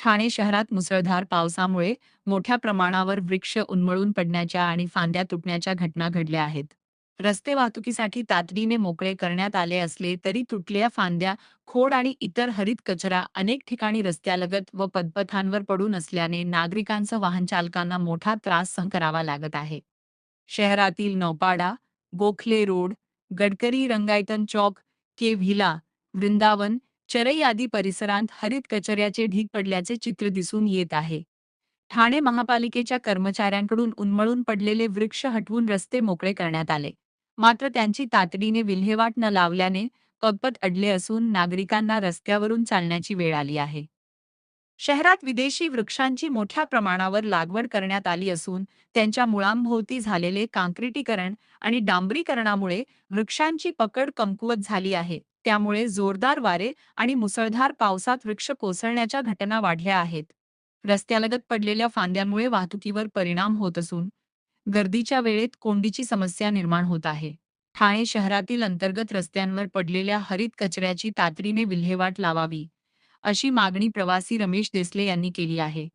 ठाणे शहरात मुसळधार पावसामुळे मोठ्या प्रमाणावर वृक्ष उन्मळून पडण्याच्या आणि फांद्या तुटण्याच्या घटना घडल्या आहेत. रस्ते वाहतुकीसाठी तातडीने मोकळे करण्यात आले असले तरी तुटलेल्या फांद्या, खोड आणि इतर हरित कचरा अनेक ठिकाणी रस्त्यालगत व पदपथांवर पडून असल्याने नागरिकांसह वाहन चालकांना मोठा त्रास सहन करावा लागत आहे. शहरातील नौपाडा, गोखले रोड, गडकरी रंगायतन चौक, के व्हिला, वृंदावन, चरई आदी परिसरात हरित कचऱ्याचे ढीग पडल्याचे चित्र दिसून येत आहे. ठाणे महापालिकेच्या कर्मचाऱ्यांकडून उन्मळून पडलेले वृक्ष हटवून रस्ते मोकळे करण्यात आले. मात्र त्यांची तातडीने विल्हेवाट न लावल्याने पदपथ अडले असून नागरिकांना रस्त्यावरून चालण्याची वेळ आली आहे. शहरात विदेशी वृक्षांची मोठ्या प्रमाणावर लागवड करण्यात आली असून त्यांच्या मुळांभोवती झालेले काँक्रिटीकरण आणि डांबरीकरणामुळे वृक्षांची पकड कमकुवत झाली आहे. त्यामुळे जोरदार वारे आणि मुसळधार पावसात वृक्ष कोसळण्याच्या घटना वाढल्या आहेत. रस्त्यालगत पडलेल्या फांद्यांमुळे वाहतुकीवर परिणाम होत असून गर्दीच्या वेळेत कोंडीची समस्या निर्माण होत आहे. ठाणे शहरातील अंतर्गत रस्त्यांवर पडलेल्या हरित कचऱ्याची तातडीने विल्हेवाट लावावी, अशी मागणी प्रवासी रमेश देसले यांनी केली आहे.